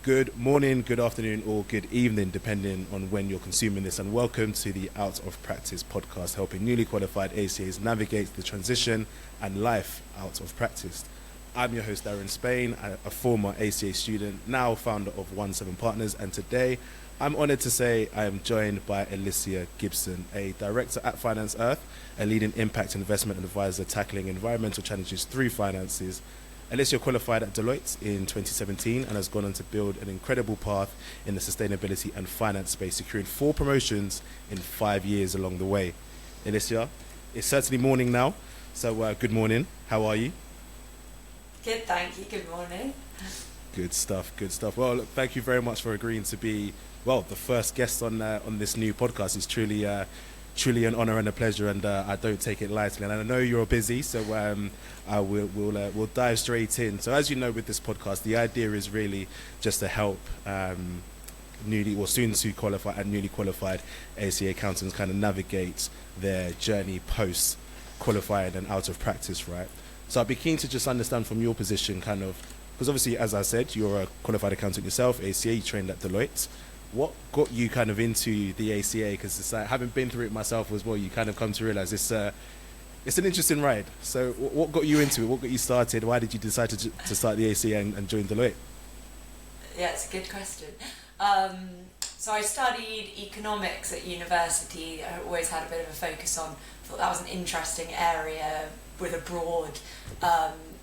Good morning, good afternoon, or good evening, depending on when you're consuming this, and welcome to the Out of Practice podcast, helping newly qualified ACAs navigate the transition and life out of practice. I'm your host, Darren Spain, a former ACA student, now founder of 17 Partners, and today I'm honoured to say I am joined by Alicia Gibson, a director at Finance Earth, a leading impact investment advisor tackling environmental challenges through finances. Alicia qualified at Deloitte in 2017 and has gone on to build an incredible path in the sustainability and finance space, securing 4 promotions in 5 years along the way. Alicia, it's certainly morning now, so good morning. How are you? Good, thank you. Good morning. Good stuff, good stuff. Well, look, thank you very much for agreeing to be, the first guest on this new podcast. It's truly an honour and a pleasure, and I don't take it lightly. And I know you're busy, so we'll dive straight in. So as you know, with this podcast, the idea is really just to help soon to qualify and newly qualified ACA accountants kind of navigate their journey post qualifying and out of practice, right? So I'd be keen to just understand from your position, kind of, because obviously, as I said, you're a qualified accountant yourself, ACA, you trained at Deloitte. What got you kind of into the ACA? Because it's like, having been through it myself as well, you kind of come to realise it's an interesting ride. So what got you into it? What got you started? Why did you decide to start the ACA and join Deloitte? Yeah, it's a good question. So I studied economics at university. I always had a bit of a focus on, thought that was an interesting area with a broad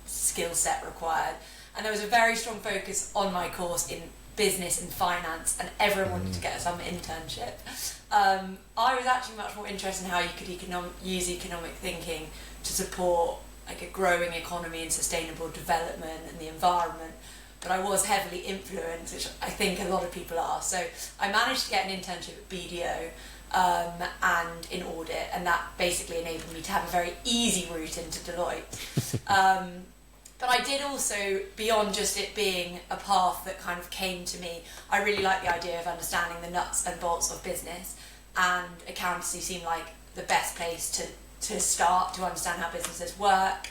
skill set required. And there was a very strong focus on my course in business and finance, and everyone wanted to get some internship. I was actually much more interested in how you could use economic thinking to support like a growing economy and sustainable development and the environment, but I was heavily influenced, which I think a lot of people are. So I managed to get an internship at BDO and in audit, and that basically enabled me to have a very easy route into Deloitte. But I did also, beyond just it being a path that kind of came to me, I really like the idea of understanding the nuts and bolts of business, and accountancy seemed like the best place to start to understand how businesses work.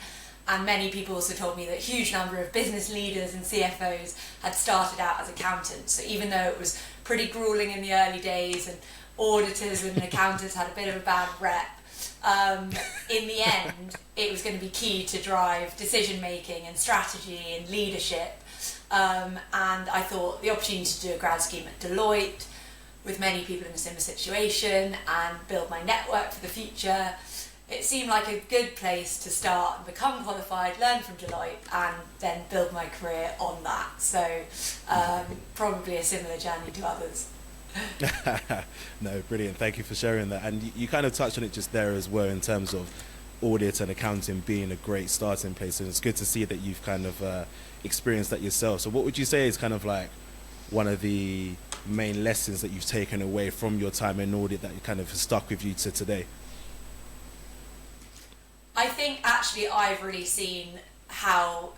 And many people also told me that a huge number of business leaders and CFOs had started out as accountants. So even though it was pretty grueling in the early days and auditors and accountants had a bit of a bad rep, in the end, it was going to be key to drive decision making and strategy and leadership. And I thought the opportunity to do a grad scheme at Deloitte with many people in a similar situation and build my network for the future, it seemed like a good place to start and become qualified, learn from Deloitte, and then build my career on that. So probably a similar journey to others. No, brilliant. Thank you for sharing that. And you kind of touched on it just there as well in terms of audit and accounting being a great starting place. And it's good to see that you've kind of experienced that yourself. So what would you say is kind of like one of the main lessons that you've taken away from your time in audit that kind of has stuck with you to today? I think actually I've really seen how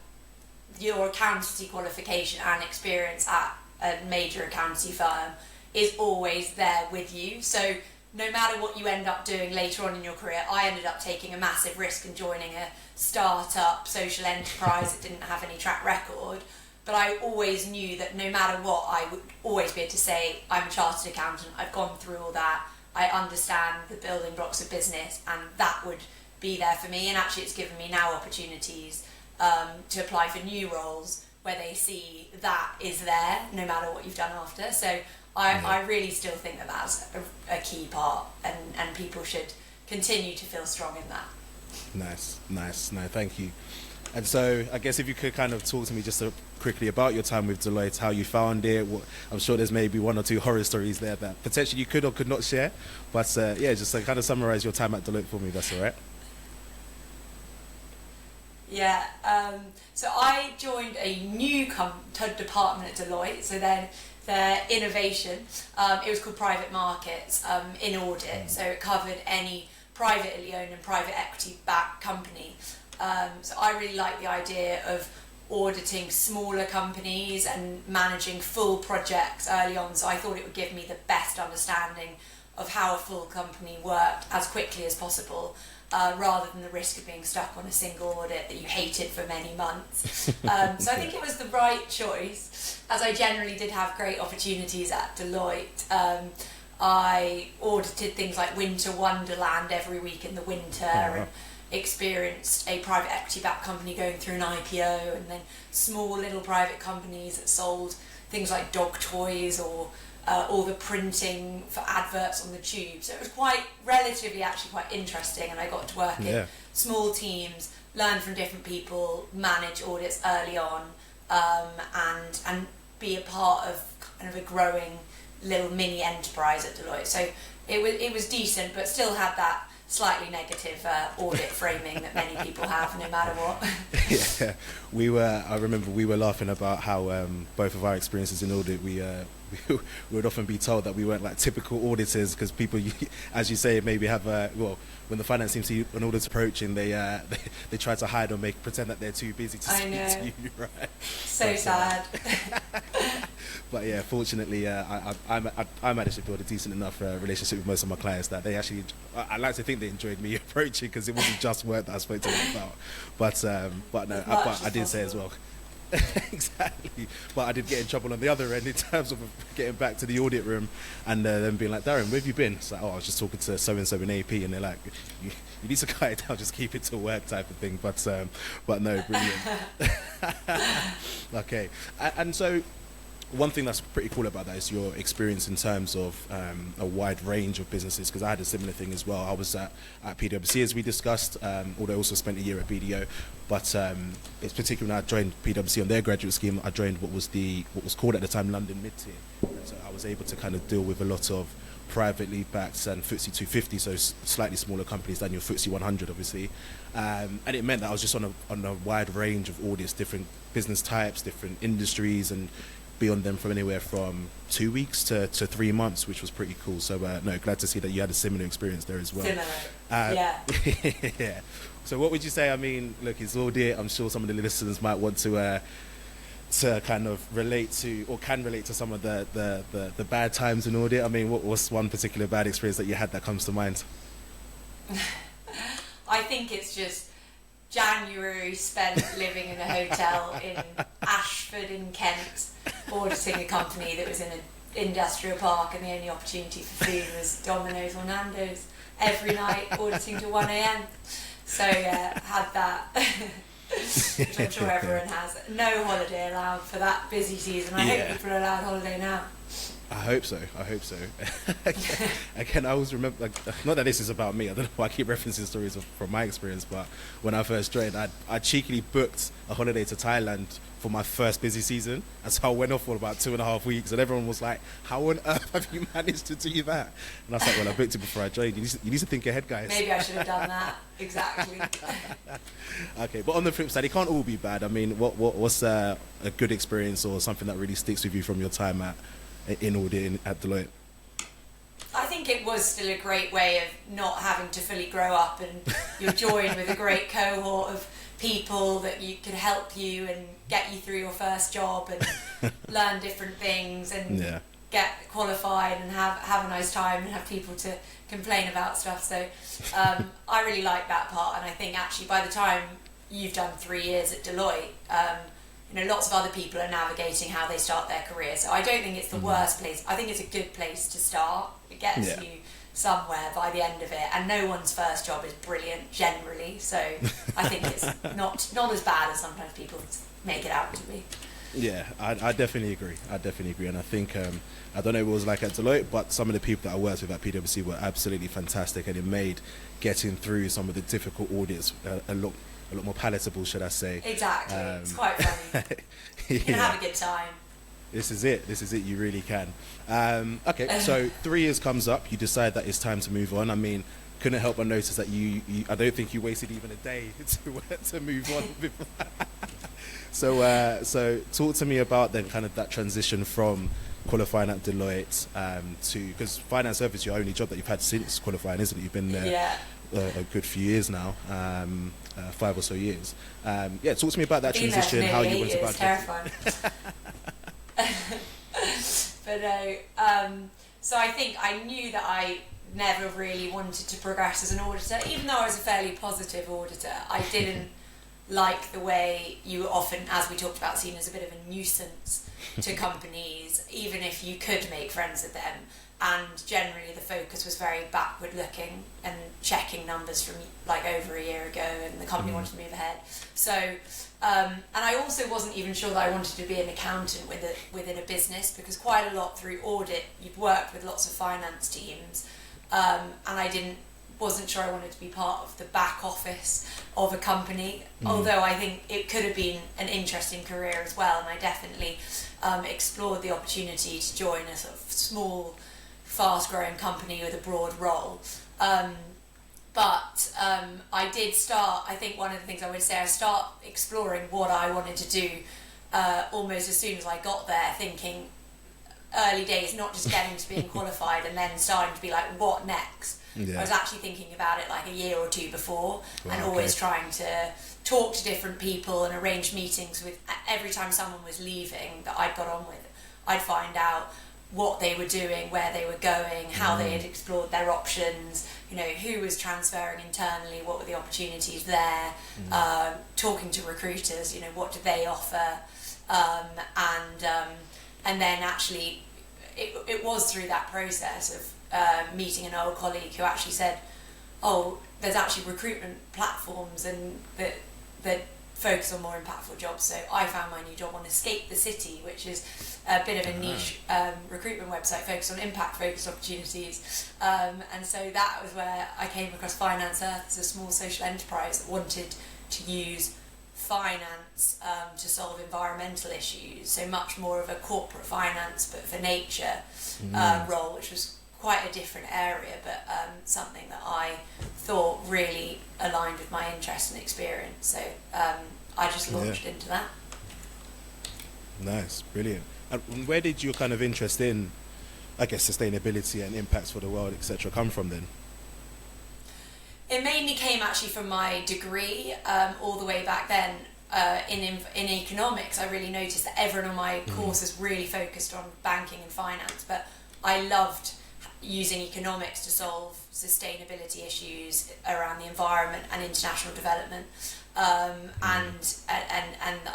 your accountancy qualification and experience at a major accountancy firm is always there with you. So no matter what you end up doing later on in your career, I ended up taking a massive risk and joining a start-up social enterprise that didn't have any track record. But I always knew that no matter what, I would always be able to say, I'm a chartered accountant, I've gone through all that, I understand the building blocks of business, and that would be there for me. And actually it's given me now opportunities to apply for new roles where they see that is there no matter what you've done after. So I really still think that that's a key part, and people should continue to feel strong in that. Nice. No, thank you. And so I guess if you could kind of talk to me just quickly about your time with Deloitte, how you found it. I'm sure there's maybe 1 or 2 horror stories there that potentially you could or could not share. But just to kind of summarize your time at Deloitte for me, that's all right. Yeah, so I joined a new department at Deloitte, so then their innovation, it was called private markets in audit, so it covered any privately owned and private equity backed company. So I really like the idea of auditing smaller companies and managing full projects early on, so I thought it would give me the best understanding of how a full company worked as quickly as possible. rather than the risk of being stuck on a single audit that you hated for many months. So I think it was the right choice, as I generally did have great opportunities at Deloitte. I audited things like Winter Wonderland every week in the winter, and experienced a private equity-backed company going through an IPO, and then small little private companies that sold things like dog toys or all the printing for adverts on the tube. So it was relatively quite interesting, and I got to work in small teams, learn from different people, manage audits early on, and be a part of kind of a growing little mini enterprise at Deloitte. So it was decent, but still had that slightly negative audit framing that many people have, no matter what. I remember we were laughing about how both of our experiences in audit, we would often be told that we weren't like typical auditors, because people, as you say, maybe have when the finance team see an audit approaching, they try to hide or pretend that they're too busy to speak to you, right? So sad. But yeah, fortunately, I managed to build a decent enough relationship with most of my clients that they actually, I like to think they enjoyed me approaching, because it wasn't just work that I spoke to them about. But I did say as well. Exactly, but I did get in trouble on the other end in terms of getting back to the audit room and them being like, Darren, where have you been? It's like, I was just talking to so-and-so in AP, and they're like, you need to cut it down, just keep it to work type of thing. But no, brilliant. Okay, and so one thing that's pretty cool about that is your experience in terms of a wide range of businesses, because I had a similar thing as well. I was at PwC, as we discussed, although I also spent a year at BDO. But it's particularly when I joined PwC on their graduate scheme, I joined what was called at the time London Mid-Tier. So I was able to kind of deal with a lot of privately backed and FTSE 250, so slightly smaller companies than your FTSE 100, obviously. And it meant that I was just on a wide range of audits, different business types, different industries, and be on them from anywhere from 2 weeks to 3 months, which was pretty cool. So no, glad to see that you had a similar experience there as well. Yeah. Yeah. So what would you say? I mean, look, it's audit. I'm sure some of the listeners might want to kind of relate to, or can relate to, some of the bad times in audit. I mean, what's one particular bad experience that you had that comes to mind? I think it's just January spent living in a hotel in Ashford in Kent, auditing a company that was in an industrial park, and the only opportunity for food was Domino's or Nando's every night, auditing till 1 a.m. So yeah, had that, which I'm sure everyone has. No holiday allowed for that busy season. I hope people are allowed holiday now. I hope so. Again, I always remember, not that this is about me, I don't know why I keep referencing stories from my experience, but when I first joined, I cheekily booked a holiday to Thailand for my first busy season, and so I went off for about 2.5 weeks, and everyone was like, how on earth have you managed to do that? And I was like, well, I booked it before I joined. You need to think ahead, guys. Maybe I should have done that. Exactly. Okay, but on the flip side, it can't all be bad. I mean, what's a good experience or something that really sticks with you from your time in audit at Deloitte? I think it was still a great way of not having to fully grow up, and you're joined with a great cohort of people that you could help you and get you through your first job and learn different things and get qualified and have a nice time and have people to complain about stuff. So I really like that part, and I think actually by the time you've done 3 years at Deloitte, lots of other people are navigating how they start their career. So I don't think it's the worst place. I think it's a good place to start. It gets you somewhere by the end of it, and no one's first job is brilliant generally. So I think it's not as bad as sometimes people make it out to be. Yeah, I definitely agree. And I think I don't know what it was like at Deloitte, but some of the people that I worked with at PwC were absolutely fantastic, and it made getting through some of the difficult audits a lot more palatable, should I say. Exactly. It's quite funny. You can have a good time. This is it, you really can. Okay, so 3 years comes up, you decide that it's time to move on. I mean, couldn't help but notice that you I don't think you wasted even a day to move on. So talk to me about then kind of that transition from qualifying at Deloitte to, because finance service your only job that you've had since qualifying, isn't it? You've been there a good few years now, 5 or so years. Talk to me about that transition, how you went about it. Terrifying. But no, so I think I knew that I never really wanted to progress as an auditor, even though I was a fairly positive auditor. I didn't like the way you were often, as we talked about, seen as a bit of a nuisance to companies, even if you could make friends with them. And generally the focus was very backward looking and checking numbers from like over a year ago, and the company wanted to move ahead. So, and I also wasn't even sure that I wanted to be an accountant within a business, because quite a lot through audit, you've worked with lots of finance teams, and I wasn't sure I wanted to be part of the back office of a company, although I think it could have been an interesting career as well, and I definitely explored the opportunity to join a sort of small, fast-growing company with a broad role. But I did start, I think one of the things I would say, I start exploring what I wanted to do almost as soon as I got there, thinking early days, not just getting to being qualified and then starting to be like, what next? Yeah. I was actually thinking about it like a year or two before, and always trying to talk to different people and arrange meetings with, every time someone was leaving that I'd got on with, I'd find out what they were doing, where they were going, how they had explored their options, you know, who was transferring internally, what were the opportunities there, talking to recruiters, you know, what did they offer, and then actually it was through that process of meeting an old colleague who actually said, oh, there's actually recruitment platforms and that focus on more impactful jobs. So I found my new job on Escape the City, which is a bit of a niche recruitment website focused on impact-focused opportunities. And so that was where I came across Finance Earth as a small social enterprise that wanted to use finance to solve environmental issues. So much more of a corporate finance, but for nature role, which was quite a different area, but something that I thought really aligned with my interest and experience. So I just launched into that. Nice, brilliant. And where did your kind of interest in, I guess, sustainability and impacts for the world, etc., come from then? It mainly came actually from my degree, all the way back then. In economics, I really noticed that everyone on my courses really focused on banking and finance, but I loved using economics to solve sustainability issues around the environment and international development, and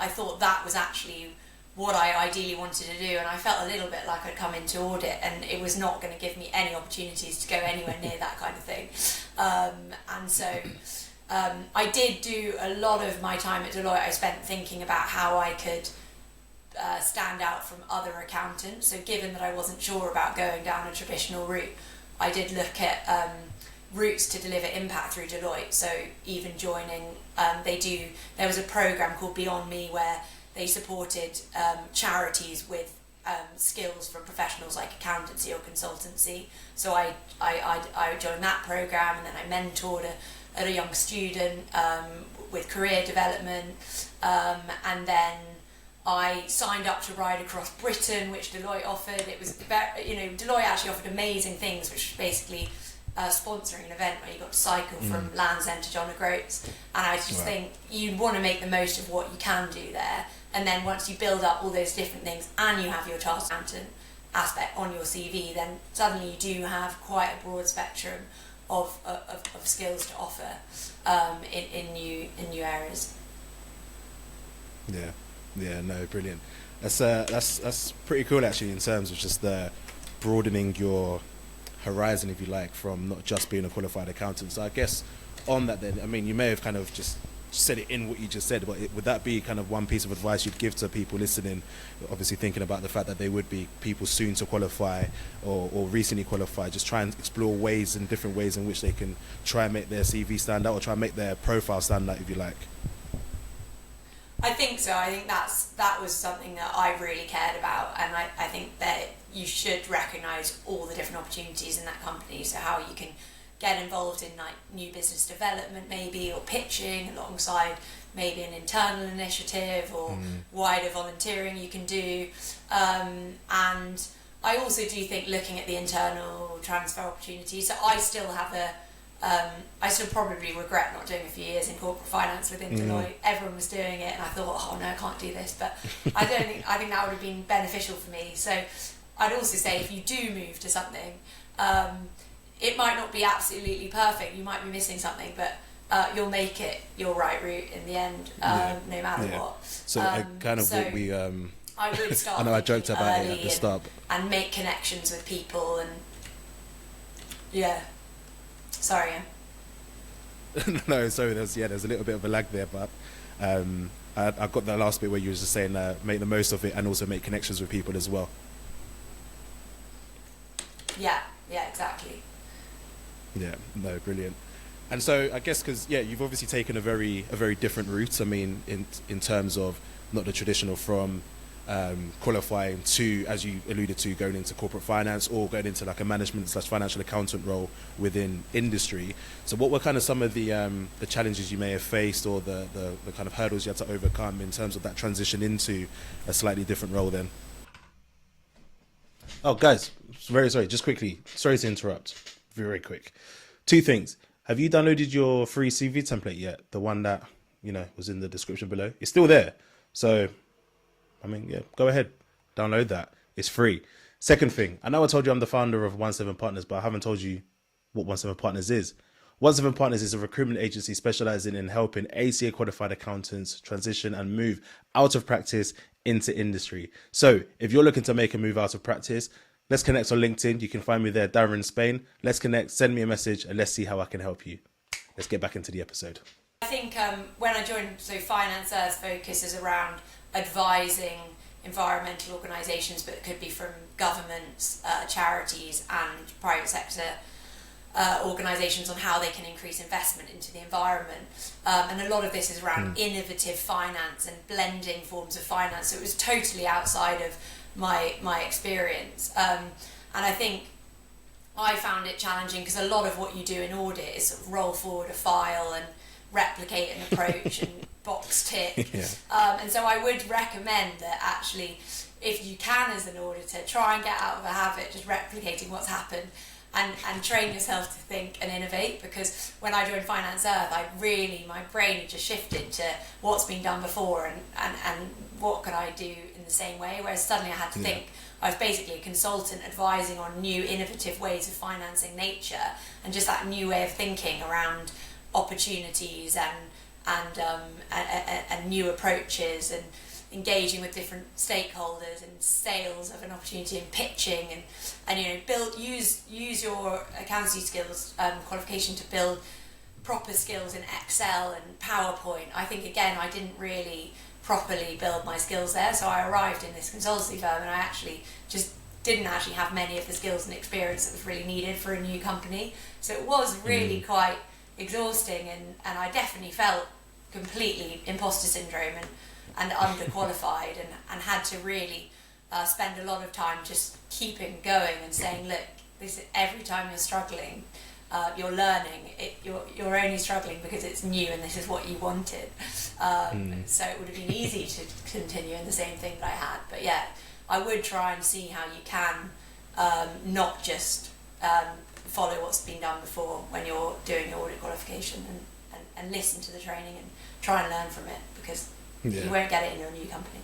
I thought that was actually what I ideally wanted to do, and I felt a little bit like I'd come into audit and it was not going to give me any opportunities to go anywhere near that kind of thing, and so I did do a lot of my time at Deloitte. I spent thinking about how I could stand out from other accountants. So given that I wasn't sure about going down a traditional route, I did look at routes to deliver impact through Deloitte. So even joining, there was a program called Beyond Me where they supported charities with skills from professionals like accountancy or consultancy. So I joined that program, and then I mentored a young student with career development, and then I signed up to ride across Britain, which Deloitte offered. It was, Deloitte actually offered amazing things, which was basically sponsoring an event where you got to cycle from Land's End to John O'Groats. And I just think you want to make the most of what you can do there. And then once you build up all those different things and you have your chartered accountant aspect on your CV, then suddenly you do have quite a broad spectrum of skills to offer in new areas. Yeah, no, brilliant. That's pretty cool actually, in terms of just broadening your horizon, if you like, from not just being a qualified accountant. So I guess on that then, I mean, you may have kind of just said it in what you just said, but would that be kind of one piece of advice you'd give to people listening, obviously thinking about the fact that they would be people soon to qualify or recently qualified, just try and explore ways and different ways in which they can try and make their CV stand out, or try and make their profile stand out, if you like? I think so. I think that was something that I really cared about, and I think that you should recognise all the different opportunities in that company. So how you can get involved in like new business development maybe, or pitching alongside maybe an internal initiative, or wider volunteering you can do. And I also do think looking at the internal transfer opportunities. So I still have I still probably regret not doing a few years in corporate finance within Deloitte. Everyone was doing it and I thought, oh no, I can't do this, but I think that would have been beneficial for me. So I'd also say if you do move to something, it might not be absolutely perfect, you might be missing something, but you'll make it your right route in the end, no matter what. So what we... I would start I know I joked about it at the start. And make connections with people and... Yeah. Sorry, No, sorry, there's a little bit of a lag there, but I got the last bit where you were just saying make the most of it and also make connections with people as well. Yeah, exactly. Yeah, no, brilliant. And so I guess because you've obviously taken a very different route. I mean, in terms of not the traditional from qualifying to, as you alluded to, going into corporate finance or going into like a management/financial accountant role within industry. So what were kind of some of the challenges you may have faced, or the kind of hurdles you had to overcome in terms of that transition into a slightly different role then? Oh, guys, very sorry, just quickly, sorry to interrupt, very quick. Two things. Have you downloaded your free CV template yet? The one that, was in the description below? It's still there. So, go ahead, download that. It's free. Second thing, I know I told you I'm the founder of 17 Partners, but I haven't told you what 17 Partners is. 17 Partners is a recruitment agency specializing in helping ACA qualified accountants transition and move out of practice into industry. So if you're looking to make a move out of practice, let's connect on LinkedIn. You can find me there, Darren Spain. Let's connect, send me a message, and let's see how I can help you. Let's get back into the episode. I think when I joined, Finance Earth's focus is around advising environmental organisations, but it could be from governments, charities and private sector organisations on how they can increase investment into the environment. And a lot of this is around innovative finance and blending forms of finance. So it was totally outside of my experience. And I think I found it challenging because a lot of what you do in audit is sort of roll forward a file and replicate an approach and box tick. And so I would recommend that actually, if you can as an auditor, try and get out of a habit just replicating what's happened and train yourself to think and innovate, because when I joined Finance Earth, my brain had just shifted to what's been done before and what could I do in the same way, whereas suddenly I had to think. I was basically a consultant advising on new innovative ways of financing nature and just that new way of thinking around opportunities and new approaches and engaging with different stakeholders and sales of an opportunity and pitching and use your accountancy skills qualification to build proper skills in Excel and PowerPoint. I think again I didn't really properly build my skills there, so I arrived in this consultancy firm and I actually just didn't actually have many of the skills and experience that was really needed for a new company. So it was really quite exhausting and I definitely felt completely imposter syndrome and underqualified and had to really spend a lot of time just keeping going and saying, look, this every time you're struggling, you're learning, you're only struggling because it's new and this is what you wanted. So it would have been easy to continue in the same thing that I had. But yeah, I would try and see how you can not just follow what's been done before when you're doing your audit qualification and listen to the training and try and learn from it, because you won't get it in your new company.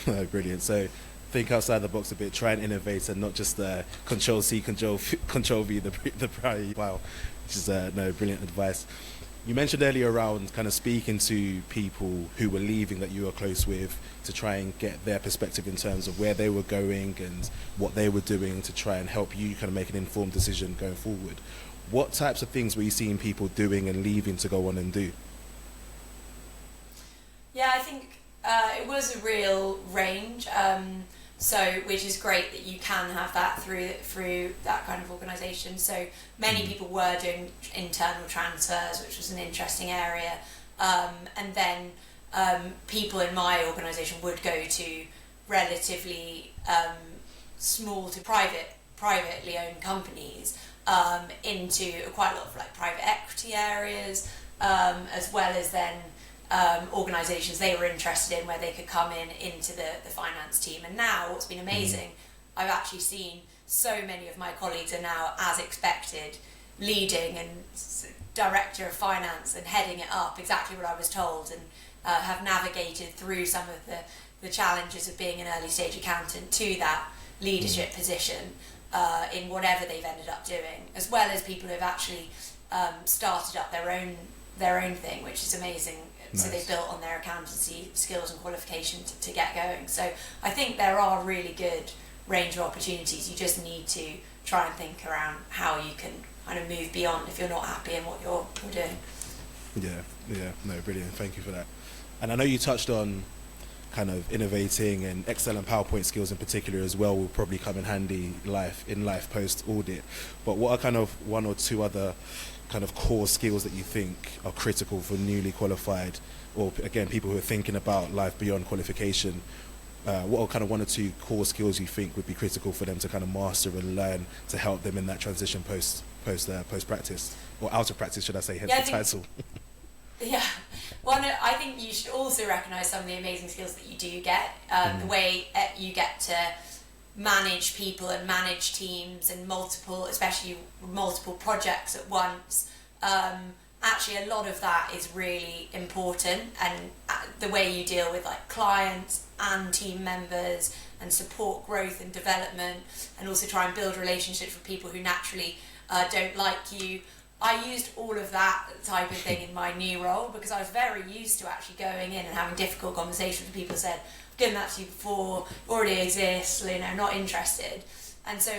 Oh, brilliant. So think outside the box a bit, try and innovate and not just control C, control V, the prior. Wow, which is brilliant advice. You mentioned earlier around kind of speaking to people who were leaving that you were close with to try and get their perspective in terms of where they were going and what they were doing to try and help you kind of make an informed decision going forward. What types of things were you seeing people doing and leaving to go on and do? Yeah, I think it was a real range. Which is great that you can have that through that kind of organisation. So many people were doing internal transfers, which was an interesting area. And then people in my organisation would go to relatively small to privately owned companies into quite a lot of like private equity areas, as well as then organisations they were interested in where they could come into the finance team. And now what's been amazing, I've actually seen so many of my colleagues are now, as expected, leading and director of finance and heading it up, exactly what I was told, and have navigated through some of the challenges of being an early stage accountant to that leadership position. in whatever they've ended up doing, as well as people who have actually started up their own thing, which is amazing. Nice. So they built on their accountancy skills and qualifications to get going. So I think there are really good range of opportunities. You just need to try and think around how you can kind of move beyond if you're not happy in what you're doing. Yeah, no, brilliant. Thank you for that. And I know you touched on kind of innovating, and Excel and PowerPoint skills in particular as well will probably come in handy in life post audit. But what are kind of one or two other kind of core skills that you think are critical for newly qualified, or again people who are thinking about life beyond qualification? What are kind of one or two core skills you think would be critical for them to kind of master and learn to help them in that transition post practice, or out of practice, should I say, hence the title? Yeah, well, no, I think you should also recognise some of the amazing skills that you do get. The way you get to manage people and manage teams and especially multiple projects at once. Actually, a lot of that is really important, and the way you deal with like clients and team members and support growth and development, and also try and build relationships with people who naturally don't like you. I used all of that type of thing in my new role because I was very used to actually going in and having difficult conversations with people who said, I've given that to you before, already exists, not interested. And so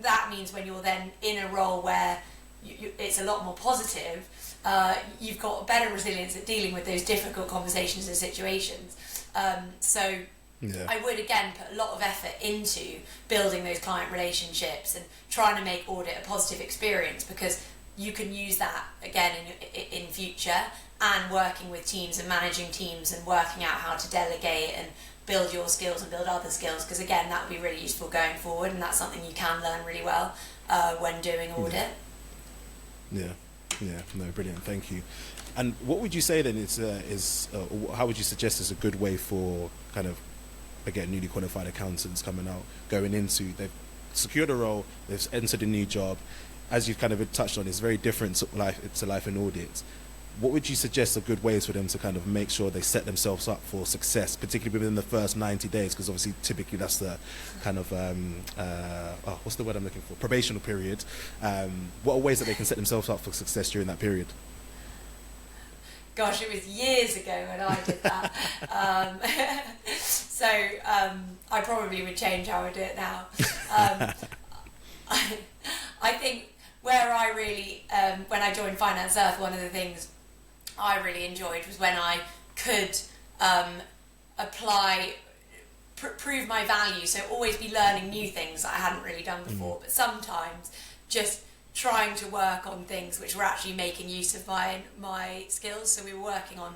that means when you're then in a role where it's a lot more positive, you've got better resilience at dealing with those difficult conversations and situations. I would again put a lot of effort into building those client relationships and trying to make audit a positive experience, because you can use that again in future, and working with teams and managing teams and working out how to delegate and build your skills and build other skills, because again that would be really useful going forward, and that's something you can learn really well when doing audit. No, brilliant, thank you. And what would you say then how would you suggest is a good way for kind of, again, newly qualified accountants coming out, going into, they've secured a role, they've entered a new job, as you've kind of touched on, it's very different to life in audit. What would you suggest are good ways for them to kind of make sure they set themselves up for success, particularly within the first 90 days? Because obviously, typically that's the kind of, what's the word I'm looking for? Probational period. What are ways that they can set themselves up for success during that period? Gosh, it was years ago when I did that. I probably would change how I do it now. I think where I really, when I joined Finance Earth, one of the things I really enjoyed was when I could prove my value, so always be learning new things that I hadn't really done before, but sometimes just trying to work on things which were actually making use of my skills. So we were working on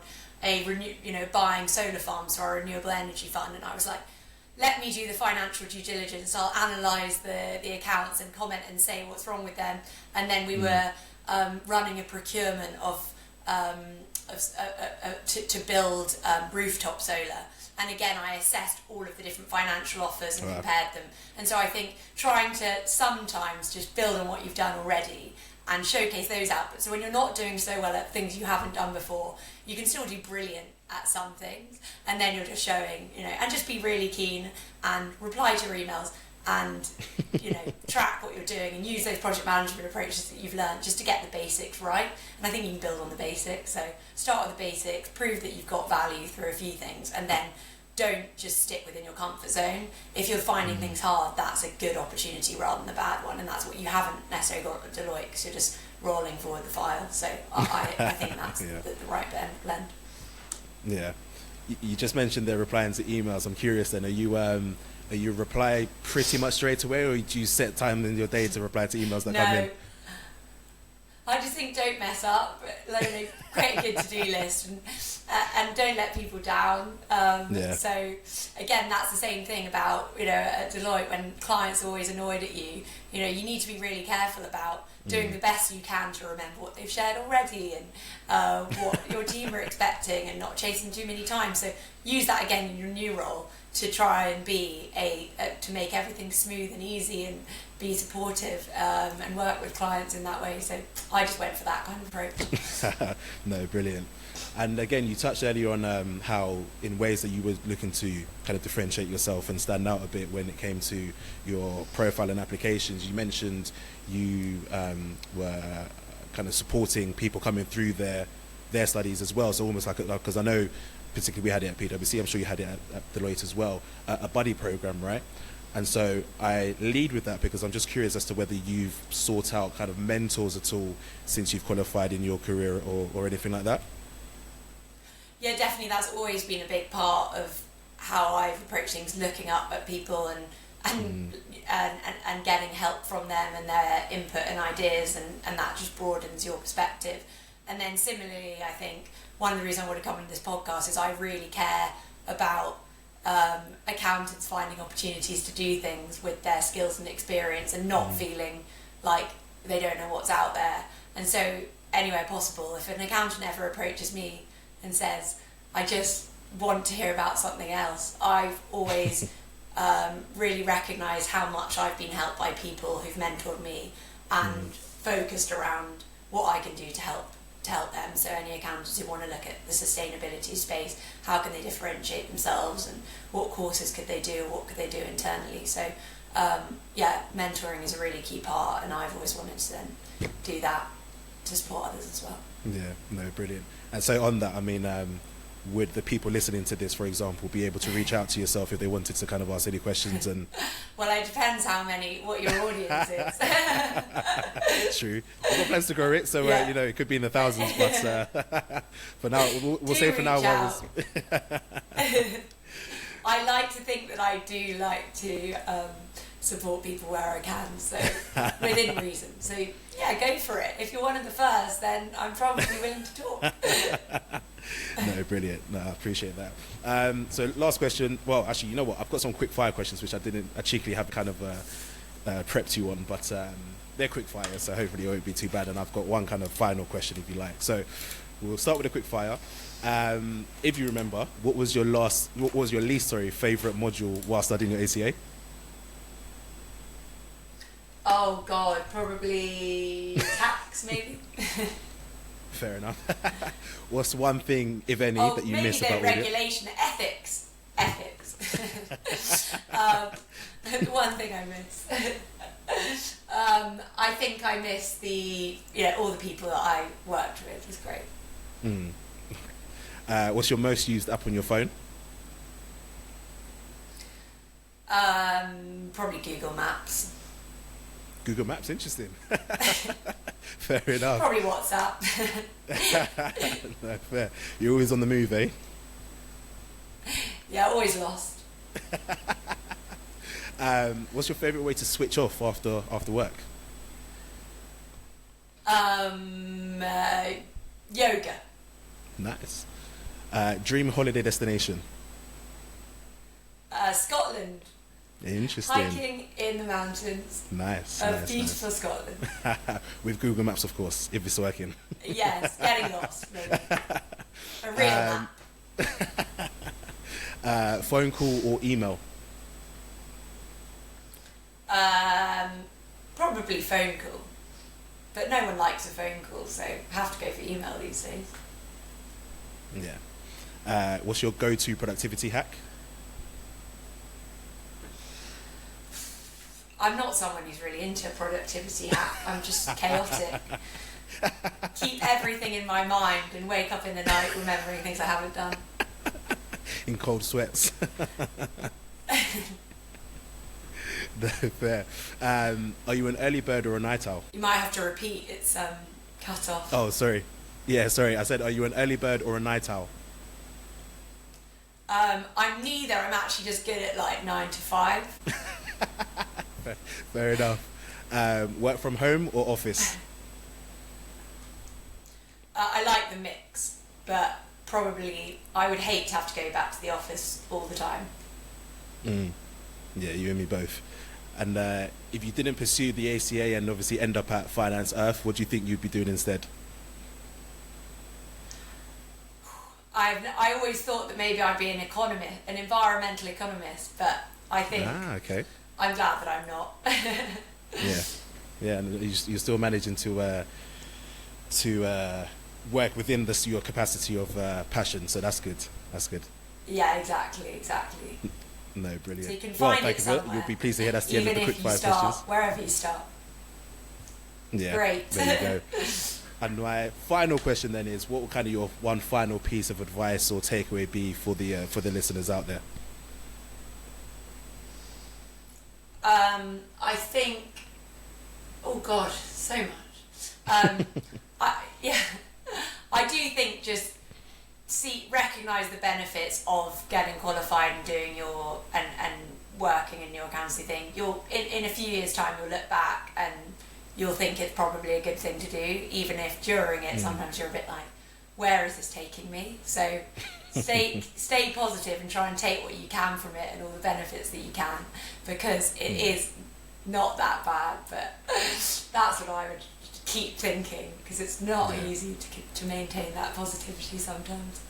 buying solar farms for our renewable energy fund, and I was like, let me do the financial due diligence. I'll analyse the accounts and comment and say what's wrong with them. And then we were running a procurement to build rooftop solar. And again, I assessed all of the different financial offers and compared them. And so I think trying to sometimes just build on what you've done already and showcase those outputs. So when you're not doing so well at things you haven't done before, you can still do brilliant at some things, and then you're just showing, and just be really keen and reply to your emails and, track what you're doing and use those project management approaches that you've learned just to get the basics right. And I think you can build on the basics. So start with the basics, prove that you've got value through a few things, and then don't just stick within your comfort zone. If you're finding things hard, that's a good opportunity rather than a bad one, and that's what you haven't necessarily got at Deloitte, because you're just rolling forward the file. So I think that's the right blend. Yeah, you just mentioned they're replying to emails. I'm curious then, are you reply pretty much straight away, or do you set time in your day to reply to emails that come in? I just think don't mess up, create a good to-do list and don't let people down. So again, that's the same thing about, at Deloitte, when clients are always annoyed at you, you need to be really careful about doing the best you can to remember what they've shared already and what your team are expecting, and not chasing too many times. So use that again in your new role to try and be to make everything smooth and easy and be supportive and work with clients in that way. So I just went for that kind of approach. No, brilliant. And again, you touched earlier on how in ways that you were looking to kind of differentiate yourself and stand out a bit when it came to your profile and applications. You mentioned you were kind of supporting people coming through their studies as well. So almost like, because I know particularly we had it at PwC, I'm sure you had it at Deloitte as well, a buddy program, right? And so I lead with that because I'm just curious as to whether you've sought out kind of mentors at all since you've qualified in your career or anything like that. Yeah, definitely. That's always been a big part of how I've approached things, looking up at people and getting help from them and their input and ideas, and that just broadens your perspective. And then similarly, I think one of the reasons I want to come into this podcast is I really care about accountants finding opportunities to do things with their skills and experience and not feeling like they don't know what's out there. And so anywhere possible, if an accountant ever approaches me and says, I just want to hear about something else, I've always really recognised how much I've been helped by people who've mentored me and focused around what I can do to help them. So any accountants who want to look at the sustainability space, how can they differentiate themselves and what courses could they do, what could they do internally. So mentoring is a really key part, and I've always wanted to then do that to support others as well. Yeah, no, brilliant. And so on that, I mean, would the people listening to this, for example, be able to reach out to yourself if they wanted to kind of ask any questions? And well, it depends what your audience is. True. I've got plans to grow it, so it could be in the thousands. But for now, we'll say for now. I like to think that I do like to support people where I can, so within reason. So yeah, go for it. If you're one of the first, then I'm probably willing to talk. No, brilliant. No, I appreciate that. So last question. Well, actually, you know what? I've got some quick fire questions which I cheekily have kind of prepped you on, but they're quick fire, so hopefully it won't be too bad. And I've got one kind of final question, if you like. So we'll start with a quick fire. If you remember, what was your least favourite module while studying your ACA? Oh God, probably tax, maybe. Fair enough. What's one thing, if any, that you miss about maybe the regulation, ethics. The one thing I miss. I think I miss all the people that I worked with. It was great. What's your most used app on your phone? Probably Google Maps. Google Maps, interesting. Fair enough. Probably WhatsApp. No, fair. You're always on the move, eh? Yeah, always lost. What's your favourite way to switch off after work? Yoga. Nice. Dream holiday destination? Scotland. Interesting. Hiking in the mountains. Nice. Beautiful Scotland. With Google Maps, of course, if it's working. Yes, getting lost, maybe. A real map. Phone call or email? Probably phone call. But no one likes a phone call, so have to go for email these days. Yeah. What's your go-to productivity hack? I'm not someone who's really into productivity hack. I'm just chaotic. Keep everything in my mind and wake up in the night remembering things I haven't done. In cold sweats. No, fair. Are you an early bird or a night owl? You might have to repeat. It's cut off. Oh, sorry. Yeah, sorry. I said, are you an early bird or a night owl? I'm neither. I'm actually just good at 9 to 5. Fair enough. Work from home or office? I like the mix, but probably I would hate to have to go back to the office all the time. Yeah, you and me both. And if you didn't pursue the ACA and obviously end up at Finance Earth, what do you think you'd be doing instead? I always thought that maybe I'd be an environmental economist, but I think okay. I'm glad that I'm not. Yeah, and you're still managing to work within this your capacity of passion. So that's good. That's good. Yeah, exactly. No, brilliant. So you can find thank it you. somewhere. You'll be pleased to hear that's the end of the quick fire questions. Wherever you start. Yeah. Great. There you go. And my final question then is, what would kind of your one final piece of advice or takeaway be for the listeners out there? I think, oh God, so much. I do think just recognise the benefits of getting qualified and doing and working in your accountancy thing. You'll in a few years' time you'll look back and you'll think it's probably a good thing to do, even if during it sometimes you're a bit like, where is this taking me? So stay positive and try and take what you can from it and all the benefits that you can, because it is not that bad, but that's what I would keep thinking, because it's not easy to maintain that positivity sometimes.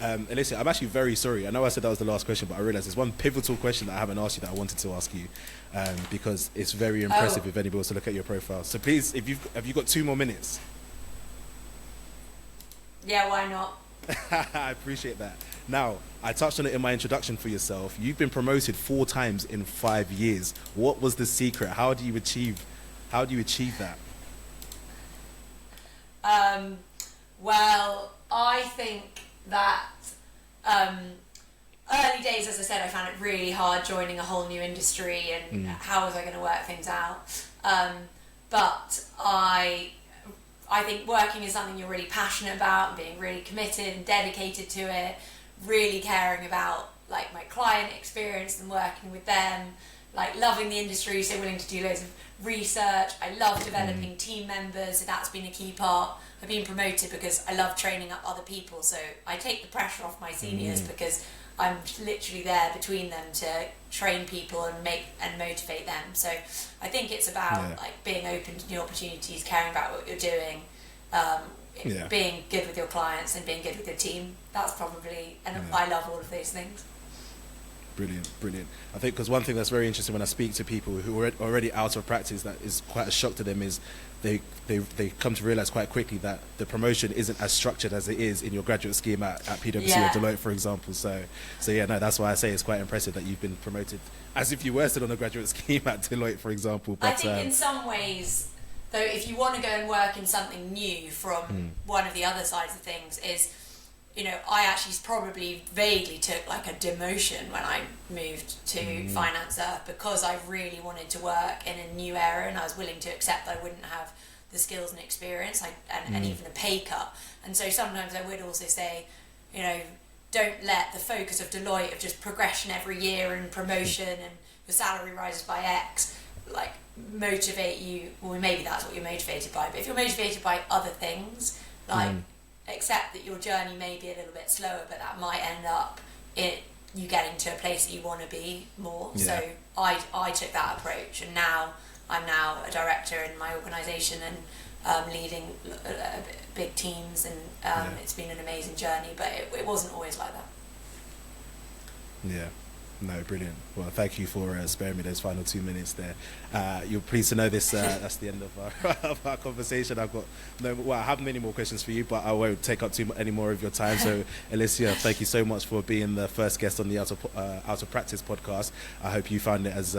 Alicia, I'm actually very sorry. I know I said that was the last question, but I realised there's one pivotal question that I haven't asked you that I wanted to ask you, because it's very impressive if anybody wants to look at your profile. So please, have you got 2 more minutes? Yeah, why not? I appreciate that. Now, I touched on it in my introduction for yourself. You've been promoted 4 times in 5 years. What was the secret? How do you achieve that? Well, I think that early days, as I said, I found it really hard joining a whole new industry and how was I going to work things out. But I think working is something you're really passionate about and being really committed and dedicated to it, really caring about like my client experience and working with them, like loving the industry, so willing to do loads of research. I love developing team members, so that's been a key part. I've been promoted because I love training up other people, so I take the pressure off my seniors because I'm literally there between them to train people and motivate them. So I think it's about like being open to new opportunities, caring about what you're doing, being good with your clients and being good with your team. That's probably, I love all of those things. Brilliant. I think because one thing that's very interesting when I speak to people who are already out of practice, that is quite a shock to them, is they come to realize quite quickly that the promotion isn't as structured as it is in your graduate scheme at PwC or Deloitte, for example. So that's why I say it's quite impressive that you've been promoted as if you were still on a graduate scheme at Deloitte, for example. But I think in some ways, though, if you want to go and work in something new from one of the other sides of things, is, you know, I actually probably vaguely took like a demotion when I moved to finance because I really wanted to work in a new area and I was willing to accept that I wouldn't have the skills and experience and even a pay cut. And so sometimes I would also say, you know, don't let the focus of Deloitte of just progression every year and promotion and your salary rises by X like motivate you. Well, maybe that's what you're motivated by, but if you're motivated by other things, like accept that your journey may be a little bit slower, but that might end up in you getting to a place that you want to be more. So I took that approach, and now I'm a director in my organisation and leading big teams, and it's been an amazing journey, but it wasn't always like that. No, brilliant. Well, thank you for sparing me those final 2 minutes there. You're pleased to know this. That's the end of our conversation. I have many more questions for you, but I won't take up any more of your time. So, Alicia, thank you so much for being the first guest on the Out of Practice podcast. I hope you found it as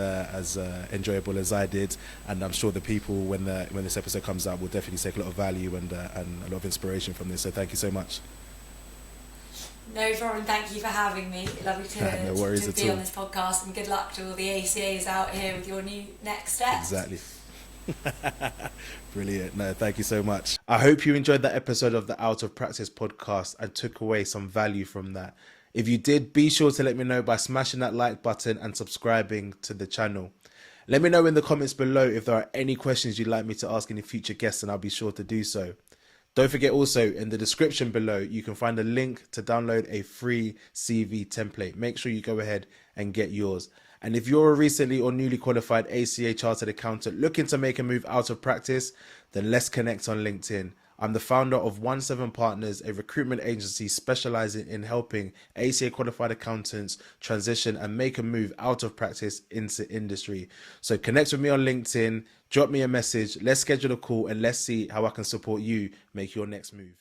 enjoyable as I did, and I'm sure the people when this episode comes out will definitely take a lot of value and a lot of inspiration from this. So, thank you so much. No problem, thank you for having me. Lovely to be on this podcast, and good luck to all the ACAs out here with your new next steps. Exactly. Brilliant. No, thank you so much. I hope you enjoyed that episode of the Out of Practice podcast and took away some value from that. If you did, be sure to let me know by smashing that like button and subscribing to the channel. Let me know in the comments below if there are any questions you'd like me to ask any future guests, and I'll be sure to do so. Don't forget also, in the description below, you can find a link to download a free CV template. Make sure you go ahead and get yours. And if you're a recently or newly qualified ACA Chartered Accountant looking to make a move out of practice, then let's connect on LinkedIn. I'm the founder of 17 Partners, a recruitment agency specializing in helping ACA qualified accountants transition and make a move out of practice into industry. So connect with me on LinkedIn, drop me a message, let's schedule a call, and let's see how I can support you make your next move.